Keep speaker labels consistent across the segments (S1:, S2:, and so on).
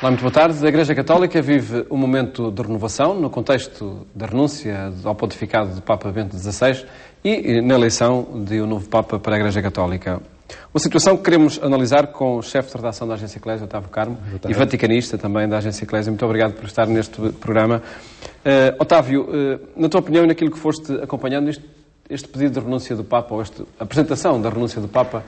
S1: Olá, muito boa tarde. A Igreja Católica vive um momento de renovação no contexto da renúncia ao pontificado do Papa Bento XVI e na eleição de um novo Papa para a Igreja Católica. Uma situação que queremos analisar com o chefe de redação da Agência Eclésia, Otávio Carmo, e vaticanista também da Agência Eclésia. Muito obrigado por estar neste programa. Otávio, na tua opinião e naquilo que foste acompanhando, este pedido de renúncia do Papa, ou esta apresentação da renúncia do Papa,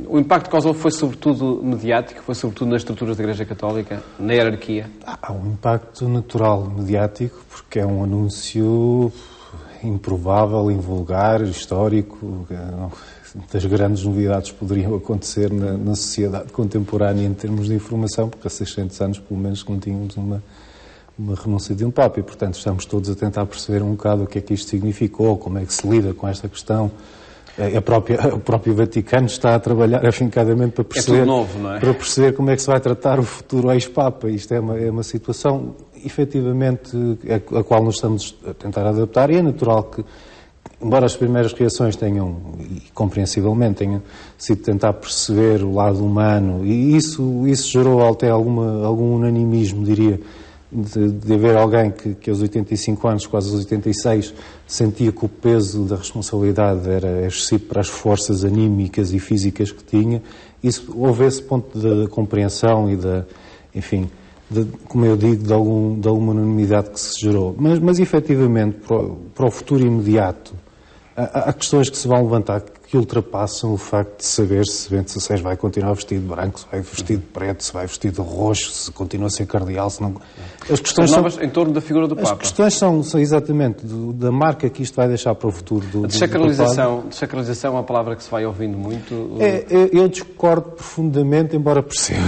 S1: o impacto que causou foi sobretudo mediático, foi sobretudo nas estruturas da Igreja Católica, na hierarquia?
S2: Há um impacto natural mediático, porque é um anúncio improvável, invulgar, histórico. Das grandes novidades poderiam acontecer na sociedade contemporânea em termos de informação, porque há 600 anos, pelo menos, não tínhamos uma renúncia de um Papa e, portanto, estamos todos a tentar perceber um bocado o que é que isto significou, como é que se lida com esta questão. O próprio Vaticano está a trabalhar afincadamente para perceber,
S1: tudo novo, não é? Para
S2: perceber como é que se vai tratar o futuro ex-Papa. Isto é uma situação, efetivamente, a qual nos estamos a tentar adaptar, e é natural que, embora as primeiras reações tenham, e compreensivelmente, tenham sido tentar perceber o lado humano, e isso gerou até algum unanimismo, diria, de haver alguém que aos 85 anos, quase aos 86, sentia que o peso da responsabilidade era excessivo para as forças anímicas e físicas que tinha. Houve esse ponto de compreensão e como eu digo, de alguma unanimidade que se gerou. Mas efetivamente, para o futuro imediato, há questões que se vão levantar que ultrapassam o facto de saber se Bento XVI vai continuar vestido de branco, se vai vestido de preto, se vai vestido de roxo, se continua a ser cardeal, se não...
S1: As questões são em torno da figura do Papa.
S2: As questões são exatamente da marca que isto vai deixar para o futuro do
S1: Desacralização é uma palavra que se vai ouvindo muito.
S2: Eu discordo profundamente, embora perceba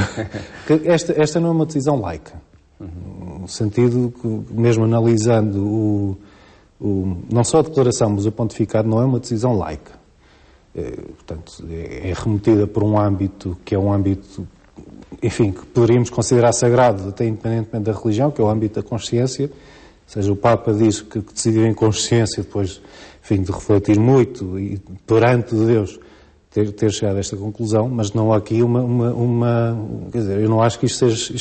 S2: que esta não é uma decisão laica. No sentido que, mesmo analisando não só a declaração, mas o pontificado não é uma decisão laica. Portanto, é remetida por um âmbito que é um âmbito, enfim, que poderíamos considerar sagrado, até independentemente da religião, que é o âmbito da consciência. Ou seja, o Papa diz que decidiu em consciência, depois, enfim, de refletir muito e perante Deus ter chegado a esta conclusão, mas não há aqui quer dizer, eu não acho que isto seja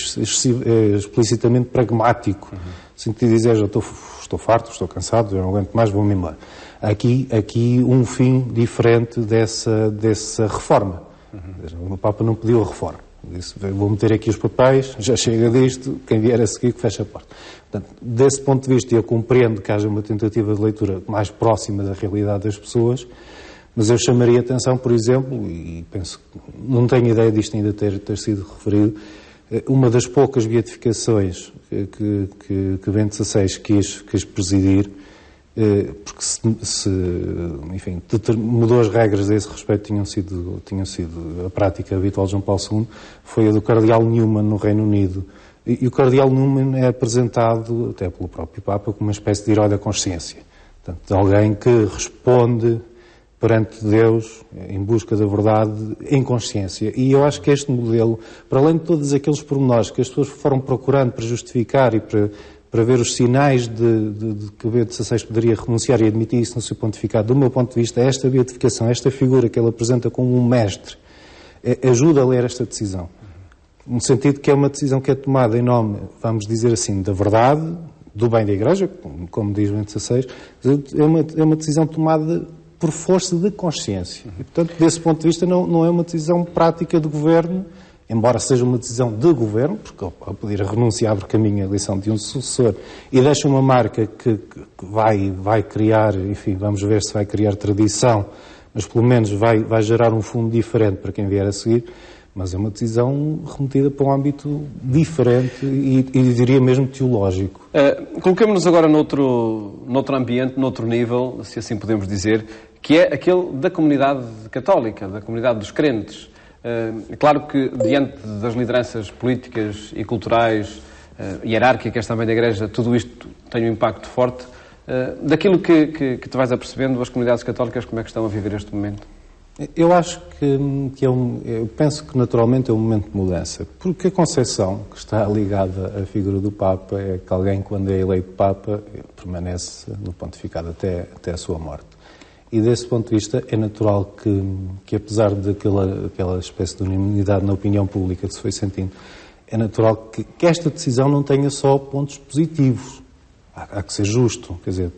S2: explicitamente pragmático. No sentido de dizer, estou farto, estou cansado, eu não aguento mais, vou-me embora. Aqui um fim diferente dessa reforma. O Papa não pediu a reforma. Disse, vou meter aqui os papéis, já chega disto, quem vier a seguir que fecha a porta. Portanto, desse ponto de vista, eu compreendo que haja uma tentativa de leitura mais próxima da realidade das pessoas, mas eu chamaria atenção, por exemplo, e penso que não tenho ideia disto ainda ter sido referido, uma das poucas beatificações que Bento XVI quis presidir, porque enfim, mudou as regras a esse respeito, tinham sido a prática habitual de João Paulo II, foi a do Cardeal Newman no Reino Unido. E o Cardeal Newman é apresentado, até pelo próprio Papa, como uma espécie de herói da consciência. Portanto, de alguém que responde perante Deus, em busca da verdade, em consciência. E eu acho que este modelo, para além de todos aqueles pormenores que as pessoas foram procurando para justificar e para ver os sinais de que Bento XVI poderia renunciar e admitir isso no seu pontificado, do meu ponto de vista, esta beatificação, esta figura que ele apresenta como um mestre, ajuda a ler esta decisão. No sentido que é uma decisão que é tomada em nome, vamos dizer assim, da verdade, do bem da Igreja, como diz Bento XVI, é uma decisão tomada por força de consciência. E, portanto, desse ponto de vista, não é uma decisão prática de governo, embora seja uma decisão de governo, porque ao pedir a renúncia abre caminho à eleição de um sucessor e deixa uma marca que vai criar, enfim, vamos ver se vai criar tradição, mas pelo menos vai gerar um fundo diferente para quem vier a seguir, mas é uma decisão remetida para um âmbito diferente e diria mesmo teológico.
S1: Colocamos-nos agora noutro ambiente, noutro nível, se assim podemos dizer, que é aquele da comunidade católica, da comunidade dos crentes. É claro que, diante das lideranças políticas e culturais, hierárquicas também da Igreja, tudo isto tem um impacto forte. Daquilo que te vais apercebendo, as comunidades católicas, como é que estão a viver este momento?
S2: Eu acho eu penso que naturalmente é um momento de mudança, porque a concepção que está ligada à figura do Papa é que alguém, quando é eleito Papa, permanece no pontificado até a sua morte. E desse ponto de vista é natural que apesar daquela espécie de unanimidade na opinião pública que se foi sentindo, é natural que esta decisão não tenha só pontos positivos. Há que ser justo, quer dizer,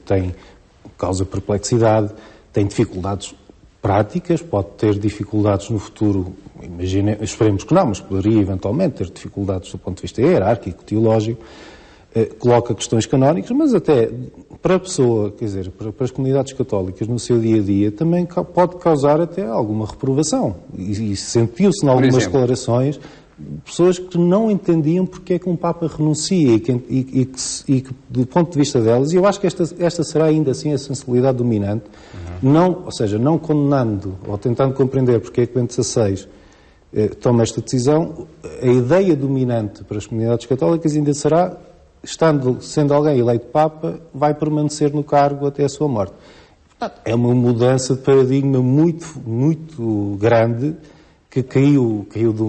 S2: causa perplexidade, tem dificuldades práticas, pode ter dificuldades no futuro, esperemos que não, mas poderia eventualmente ter dificuldades do ponto de vista hierárquico, teológico, coloca questões canónicas, mas até para a pessoa, quer dizer, para as comunidades católicas no seu dia-a-dia, também pode causar até alguma reprovação. E sentiu-se em algumas declarações pessoas que não entendiam porque é que um Papa renuncia e que, do ponto de vista delas, e eu acho que esta será ainda assim a sensibilidade dominante, ou seja, não condenando ou tentando compreender porque é que Bento XVI toma esta decisão, a ideia dominante para as comunidades católicas ainda será, sendo alguém eleito Papa, vai permanecer no cargo até a sua morte. Portanto, é uma mudança de paradigma muito, muito grande que caiu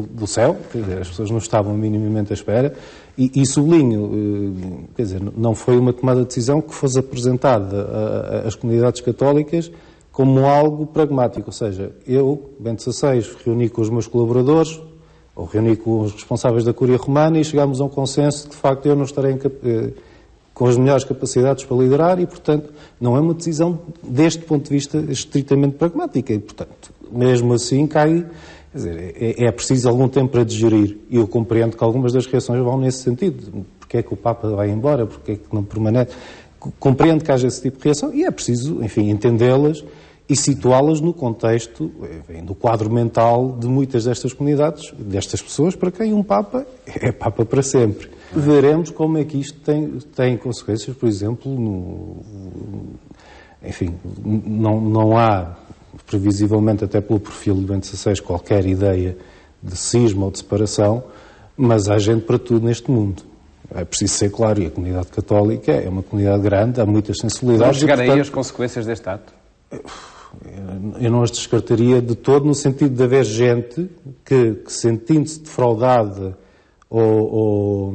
S2: do céu, quer dizer, as pessoas não estavam minimamente à espera, e sublinho, quer dizer, não foi uma tomada de decisão que fosse apresentada às comunidades católicas como algo pragmático, ou seja, eu, Bento XVI, reuni com os meus colaboradores, ou reuni com os responsáveis da Cúria Romana e chegámos a um consenso que, de facto, eu não estarei com as melhores capacidades para liderar e, portanto, não é uma decisão, deste ponto de vista, estritamente pragmática. E, portanto, mesmo assim, cai. Quer dizer, é preciso algum tempo para digerir. E eu compreendo que algumas das reações vão nesse sentido. Porque é que o Papa vai embora? Porque é que não permanece? Compreendo que haja esse tipo de reação e é preciso, enfim, entendê-las e situá-las no contexto, enfim, do quadro mental de muitas destas comunidades, destas pessoas, para quem um Papa é Papa para sempre. Veremos como é que isto tem consequências, por exemplo, enfim, não há, previsivelmente até pelo perfil de Bento XVI, qualquer ideia de cisma ou de separação, mas há gente para tudo neste mundo. É preciso ser claro, e a comunidade católica é uma comunidade grande, há muitas sensibilidades.
S1: Vamos chegar aí às consequências deste ato?
S2: Eu não as descartaria de todo, no sentido de haver gente que sentindo-se defraudada ou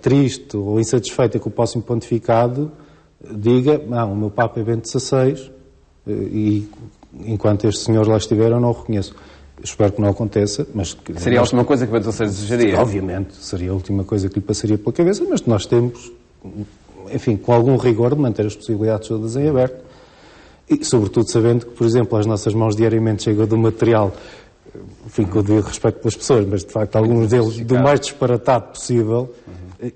S2: triste ou insatisfeita com o próximo pontificado, diga, o meu Papa é Bento XVI e enquanto este senhor lá estiver eu não o reconheço. Espero que não aconteça, mas...
S1: Seria a última coisa que Bento XVI desejaria?
S2: Obviamente, seria a última coisa que lhe passaria pela cabeça, mas nós temos, enfim, com algum rigor de manter as possibilidades todas em aberto e, sobretudo, sabendo que, por exemplo, às nossas mãos diariamente chega do material, enfim, com o devido respeito pelas pessoas, mas, de facto, alguns deles do mais disparatado possível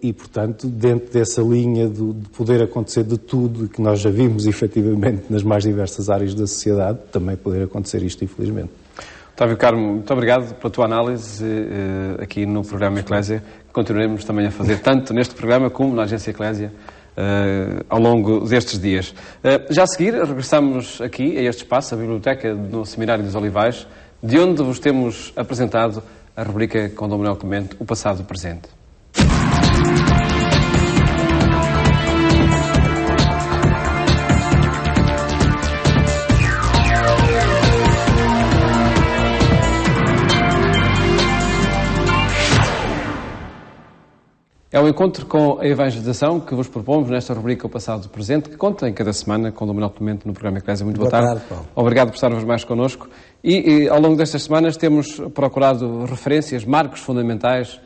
S2: e, portanto, dentro dessa linha de poder acontecer de tudo e que nós já vimos, efetivamente, nas mais diversas áreas da sociedade, também poder acontecer isto, infelizmente.
S1: Otávio Carmo, muito obrigado pela tua análise aqui no programa Eclésia. Continuaremos também a fazer tanto neste programa como na Agência Eclésia ao longo destes dias. Já a seguir, regressamos aqui a este espaço, a Biblioteca do Seminário dos Olivais, de onde vos temos apresentado a rubrica com Dom Manuel Clemente, o passado e o presente. É o encontro com a evangelização que vos propomos nesta rubrica O Passado e o Presente, que conta em cada semana com o Dom Manuel Clemente no programa Eclésia. Muito boa tarde.
S3: Paulo.
S1: Obrigado por estarmos mais connosco. E ao longo destas semanas temos procurado referências, marcos fundamentais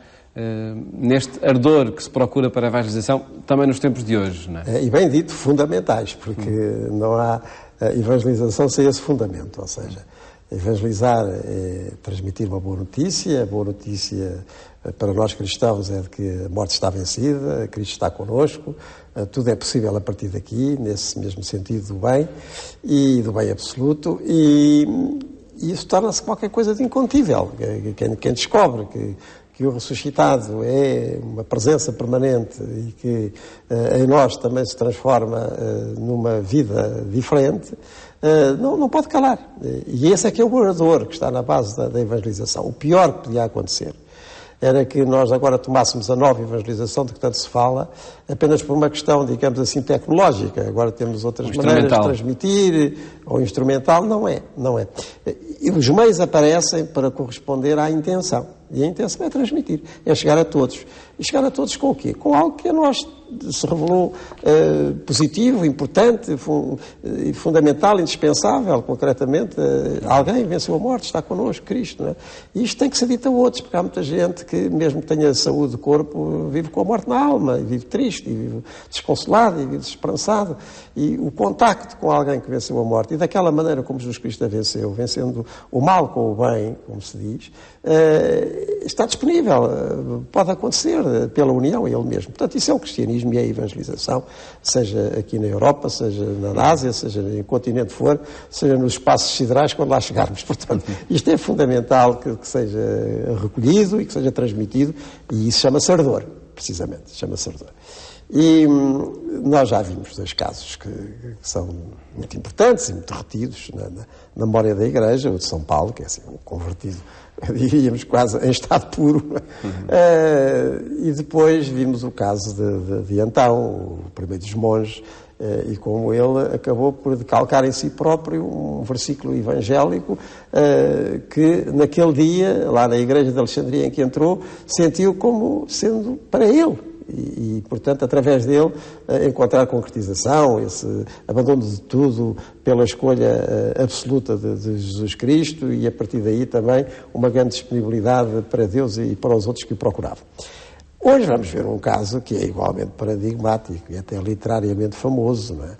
S1: neste ardor que se procura para a evangelização, também nos tempos de hoje, não é?
S3: E bem dito, fundamentais, porque não há evangelização sem esse fundamento, ou seja, evangelizar é transmitir uma boa notícia. A boa notícia para nós cristãos é de que a morte está vencida, Cristo está connosco, tudo é possível a partir daqui, nesse mesmo sentido do bem e do bem absoluto, e isso torna-se qualquer coisa de incontível. Quem descobre que o ressuscitado é uma presença permanente e que em nós também se transforma numa vida diferente, não pode calar. E esse é que é o orador que está na base da evangelização. O pior que podia acontecer era que nós agora tomássemos a nova evangelização de que tanto se fala, apenas por uma questão, digamos assim, tecnológica. Agora temos outras maneiras de transmitir, ou instrumental. Não é. E os meios aparecem para corresponder à intenção. E a intenção é transmitir, é chegar a todos. E chegar a todos com o quê? Com algo que a nós se revelou positivo, importante, fundamental, indispensável, concretamente. Alguém venceu a morte, está connosco, Cristo. Não é? E isto tem que ser dito a outros, porque há muita gente que, mesmo que tenha saúde de corpo, vive com a morte na alma, e vive triste, e vive desconsolado, e vive desesperançado. E o contacto com alguém que venceu a morte, e daquela maneira como Jesus Cristo a venceu, vencendo o mal com o bem, como se diz, está disponível, pode acontecer pela união a ele mesmo. Portanto, isso é o cristianismo e é a evangelização, seja aqui na Europa, seja na Ásia, seja em continente for, seja nos espaços siderais quando lá chegarmos. Portanto, isto é fundamental que seja recolhido e que seja transmitido, e isso chama-se ardor, precisamente, chama-se ardor. E nós já vimos dois casos que são muito importantes e muito retidos na memória da Igreja, o de São Paulo, que é assim, um convertido, diríamos, quase em estado puro. E depois vimos o caso de Antão, o primeiro dos monges, e como ele acabou por decalcar em si próprio um versículo evangélico que naquele dia, lá na Igreja de Alexandria em que entrou, sentiu como sendo para ele. E, portanto, através dele, encontrar concretização, esse abandono de tudo pela escolha absoluta de Jesus Cristo, e a partir daí também uma grande disponibilidade para Deus e para os outros que o procuravam. Hoje vamos ver um caso que é igualmente paradigmático e até literariamente famoso, não é?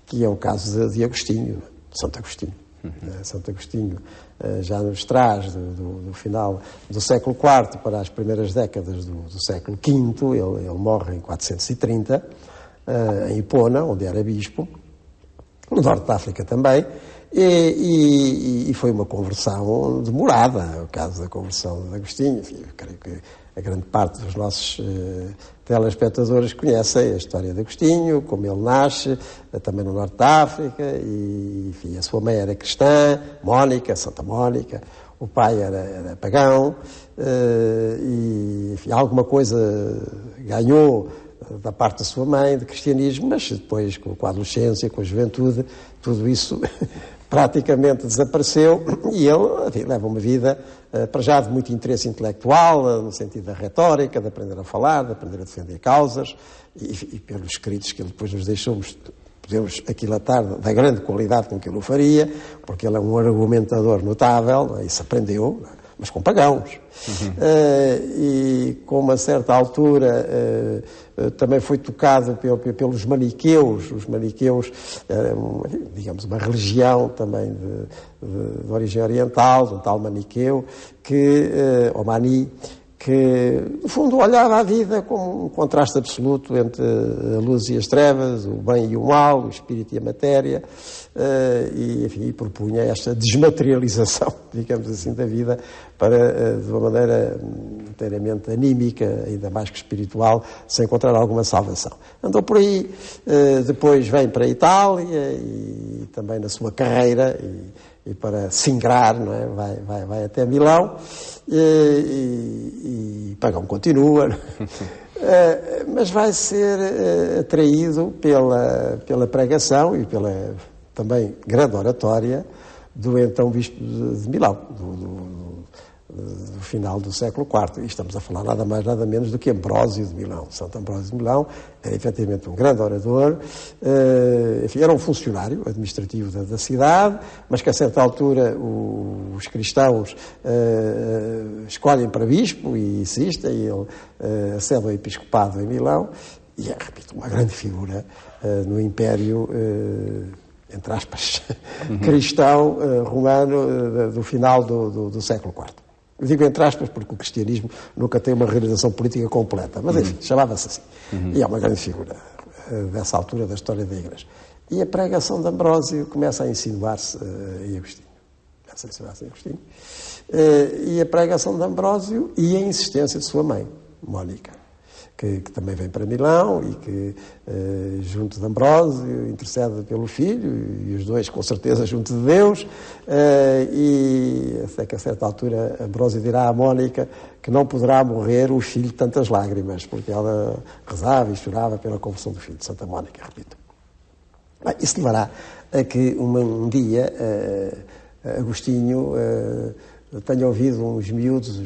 S3: Que é o caso de Agostinho, de Santo Agostinho. Santo Agostinho já nos traz do final do século IV para as primeiras décadas do século V. Ele morre em 430, em Hipona, onde era bispo, no norte da África também, e foi uma conversão demorada, o caso da conversão de Agostinho. Enfim, eu creio que a grande parte dos nossos telespectadores conhecem a história de Agostinho, como ele nasce, também no norte da África, e enfim, a sua mãe era cristã, Mónica, Santa Mónica, o pai era pagão, e enfim, alguma coisa ganhou da parte da sua mãe, de cristianismo, mas depois, com a adolescência, com a juventude, tudo isso praticamente desapareceu, e ele, enfim, leva uma vida, para já, de muito interesse intelectual, no sentido da retórica, de aprender a falar, de aprender a defender causas, e pelos escritos que ele depois nos deixou, podemos aquilatar da grande qualidade com que ele o faria, porque ele é um argumentador notável, isso aprendeu, mas com pagãos. E com uma certa altura também foi tocado pelos maniqueus. Os maniqueus, digamos, uma religião também de origem oriental, de um tal maniqueu, ou mani, que, no fundo, olhava a vida como um contraste absoluto entre a luz e as trevas, o bem e o mal, o espírito e a matéria, e, enfim, propunha esta desmaterialização, digamos assim, da vida para, de uma maneira inteiramente anímica, ainda mais que espiritual, se encontrar alguma salvação. Andou por aí, depois vem para a Itália e também na sua carreira, e para singrar, não é? vai até Milão, e Pagão continua, mas vai ser atraído pela pregação e pela também grande oratória do então bispo de Milão, do final do século IV. E estamos a falar nada mais, nada menos do que Ambrósio de Milão. Santo Ambrósio de Milão era efetivamente um grande orador, enfim, era um funcionário administrativo da cidade, mas que a certa altura os cristãos escolhem para bispo e insistem, e ele acede ao episcopado em Milão, e é, repito, uma grande figura no Império, entre aspas, cristão romano do final do século IV. Eu digo entre aspas porque o cristianismo nunca tem uma realização política completa, mas enfim, chamava-se assim. E é uma grande figura dessa altura da história da Igreja. E a pregação de Ambrósio começa a insinuar-se em Agostinho. E a pregação de Ambrósio e a insistência de sua mãe, Mónica, que também vem para Milão e que, junto de Ambrósio, intercede pelo filho, e os dois, com certeza, junto de Deus, e até que a certa altura Ambrósio dirá à Mónica que não poderá morrer o filho de tantas lágrimas, porque ela rezava e chorava pela conversão do filho de Santa Mónica, repito. Bem, isso levará a que um dia Agostinho tenho ouvido uns miúdos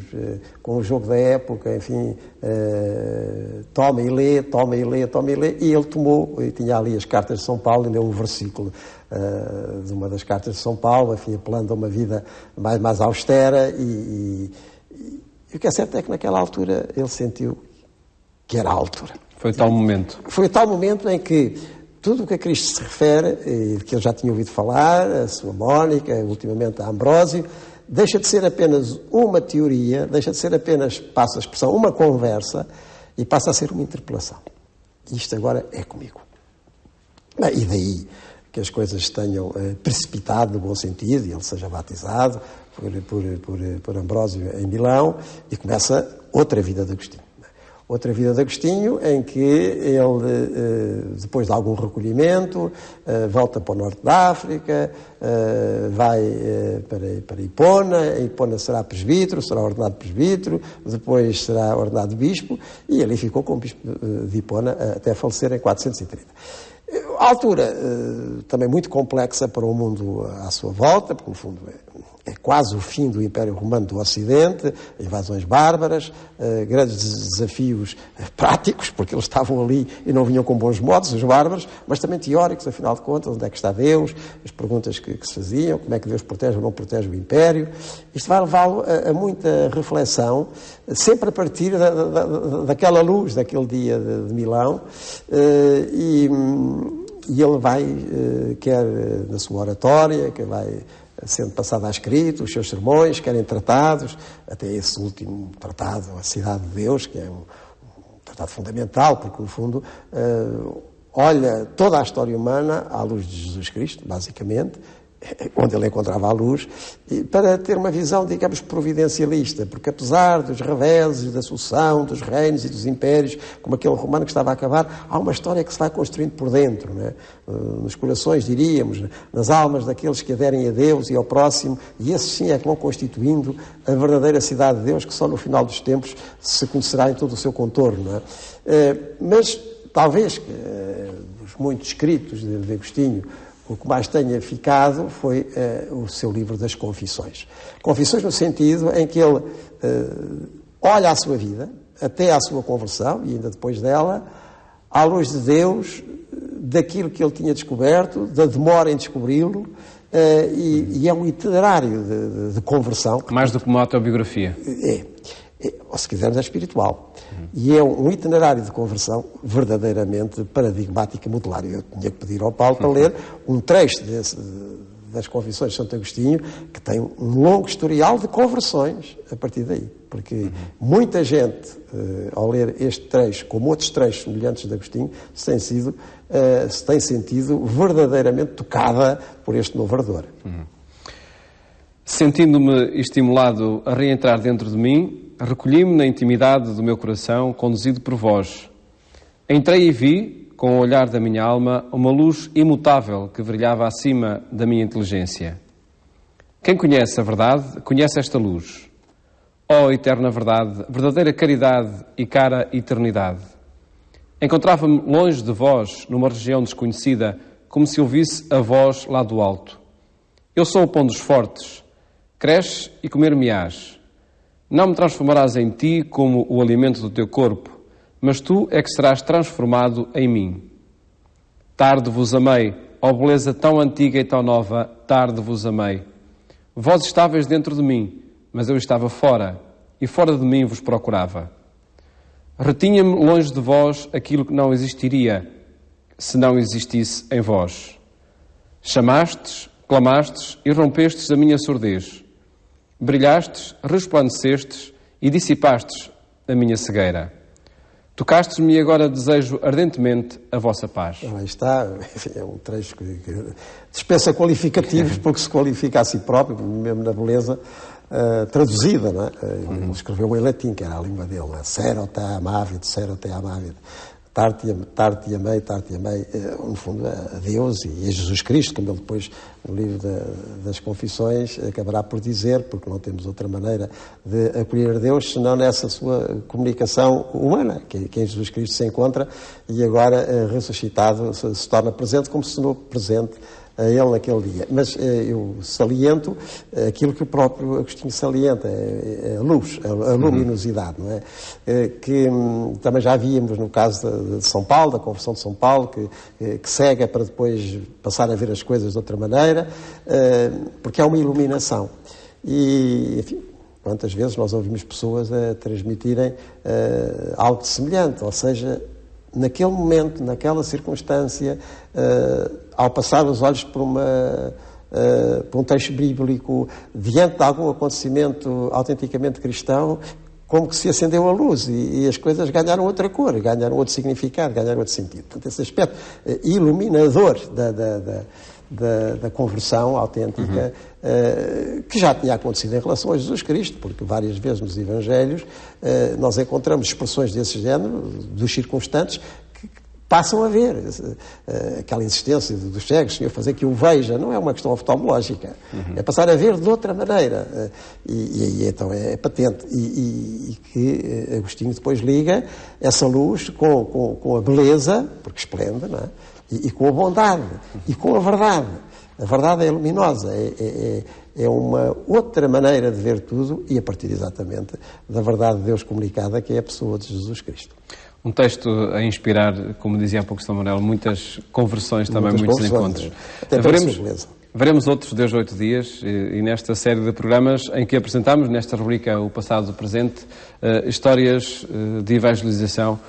S3: com o jogo da época, enfim, toma e lê, toma e lê, toma e lê, e ele tomou, e tinha ali as cartas de São Paulo, e leu um versículo de uma das cartas de São Paulo, enfim, apelando a uma vida mais austera, e o que é certo é que naquela altura ele sentiu que era a altura.
S1: Foi tal momento.
S3: Foi tal momento em que tudo o que a Cristo se refere, e que ele já tinha ouvido falar, a sua Mónica, ultimamente a Ambrósio, deixa de ser apenas uma teoria, deixa de ser apenas, passa a expressão, uma conversa, e passa a ser uma interpelação. Isto agora é comigo. E daí que as coisas tenham precipitado no bom sentido, e ele seja batizado por Ambrósio em Milão, e começa outra vida de Agostinho. Outra vida de Agostinho, em que ele, depois de algum recolhimento, volta para o norte da África, vai para Hipona. Em Hipona será presbítero, será ordenado presbítero, depois será ordenado bispo, e ali ficou como bispo de Hipona até falecer em 430. A altura também muito complexa para o mundo à sua volta, porque no fundo é quase o fim do Império Romano do Ocidente, invasões bárbaras, grandes desafios práticos, porque eles estavam ali e não vinham com bons modos, os bárbaros, mas também teóricos, afinal de contas, onde é que está Deus, as perguntas que se faziam, como é que Deus protege ou não protege o Império. Isto vai levá-lo a muita reflexão, sempre a partir daquela luz, daquele dia de Milão, e ele vai, quer na sua oratória, que vai sendo passado a escrito, os seus sermões, querem tratados, até esse último tratado, a Cidade de Deus, que é um tratado fundamental, porque no fundo olha toda a história humana à luz de Jesus Cristo, basicamente, onde ele encontrava a luz, para ter uma visão, digamos, providencialista, porque apesar dos reveses, da sucessão, dos reinos e dos impérios, como aquele romano que estava a acabar, há uma história que se vai construindo por dentro, não é? Nos corações, diríamos, nas almas daqueles que aderem a Deus e ao próximo, e esses sim é que vão constituindo a verdadeira cidade de Deus, que só no final dos tempos se conhecerá em todo o seu contorno, não é? Mas, talvez, dos muitos escritos de Agostinho, o que mais tenha ficado foi o seu livro das Confissões. Confissões no sentido em que ele olha a sua vida, até à sua conversão, e ainda depois dela, à luz de Deus, daquilo que ele tinha descoberto, da demora em descobri-lo, e é um itinerário de conversão.
S1: Mais do que uma autobiografia.
S3: Ou se quisermos, é espiritual. E é um itinerário de conversão verdadeiramente paradigmático e modular. Eu tinha que pedir ao Paulo para ler um trecho das Confissões de Santo Agostinho, que tem um longo historial de conversões a partir daí. Porque muita gente, ao ler este trecho, como outros trechos semelhantes de Agostinho, se tem sentido verdadeiramente tocada por este novo ardor.
S1: Sentindo-me estimulado a reentrar dentro de mim, recolhi-me na intimidade do meu coração, conduzido por vós. Entrei e vi, com o olhar da minha alma, uma luz imutável que brilhava acima da minha inteligência. Quem conhece a verdade, conhece esta luz. Ó eterna verdade, verdadeira caridade e cara eternidade. Encontrava-me longe de vós, numa região desconhecida, como se ouvisse a voz lá do alto. Eu sou o pão dos fortes. Cresce e comer-me-ás. Não me transformarás em ti como o alimento do teu corpo, mas tu é que serás transformado em mim. Tarde vos amei, ó beleza tão antiga e tão nova, tarde vos amei. Vós estáveis dentro de mim, mas eu estava fora, e fora de mim vos procurava. Retinha-me longe de vós aquilo que não existiria, se não existisse em vós. Chamastes, clamastes e rompestes a minha surdez. Brilhastes, resplandecestes e dissipastes a minha cegueira. Tocastes-me e agora desejo ardentemente a vossa paz.
S3: Aí está, é um trecho que dispensa qualificativos, porque se qualifica a si próprio, mesmo na beleza, traduzida, não é? Ele escreveu em latim, que era a língua dele, não é? Sero te amavit, tar-te amei, no fundo, a Deus e a Jesus Cristo, como ele depois, no livro das Confissões, acabará por dizer, porque não temos outra maneira de acolher a Deus, senão nessa sua comunicação humana, que em Jesus Cristo se encontra, e agora, ressuscitado, se torna presente, como se tornou presente a ele naquele dia. Mas eu saliento aquilo que o próprio Agostinho salienta, a luz, a luminosidade, não é? Que também já víamos no caso de São Paulo, da Conversão de São Paulo, que cega para depois passar a ver as coisas de outra maneira, porque é uma iluminação. E, enfim, quantas vezes nós ouvimos pessoas a transmitirem algo semelhante, ou seja, naquele momento, naquela circunstância, ao passar os olhos por um texto bíblico, diante de algum acontecimento autenticamente cristão, como que se acendeu a luz e as coisas ganharam outra cor, ganharam outro significado, ganharam outro sentido. Portanto, esse aspecto iluminador da conversão autêntica, que já tinha acontecido em relação a Jesus Cristo, porque várias vezes nos Evangelhos nós encontramos expressões desse género, dos circunstantes, que passam a ver. Aquela insistência dos cegos, Senhor, fazer que o veja, não é uma questão oftalmológica, é passar a ver de outra maneira. E então é patente. E que Agostinho depois liga essa luz com a beleza, porque esplende, não é? E com a bondade, e com a verdade. A verdade é luminosa, é uma outra maneira de ver tudo, e a partir exatamente da verdade de Deus comunicada, que é a pessoa de Jesus Cristo.
S1: Um texto a inspirar, como dizia há pouco São Manuel, muitas conversões, também muitos encontros.
S3: Até
S1: veremos outros Deus 8 dias, e nesta série de programas em que apresentamos, nesta rubrica O Passado e o Presente, histórias de evangelização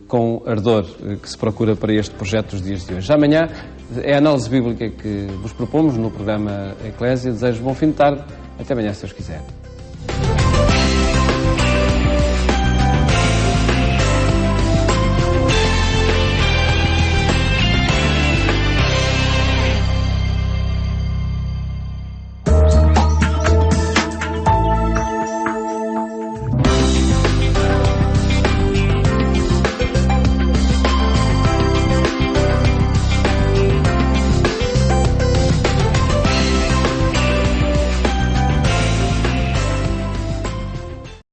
S1: com ardor que se procura para este projeto dos dias de hoje. Amanhã é a análise bíblica que vos propomos no programa Eclésia. Desejo bom fim de tarde. Até amanhã, se Deus quiser.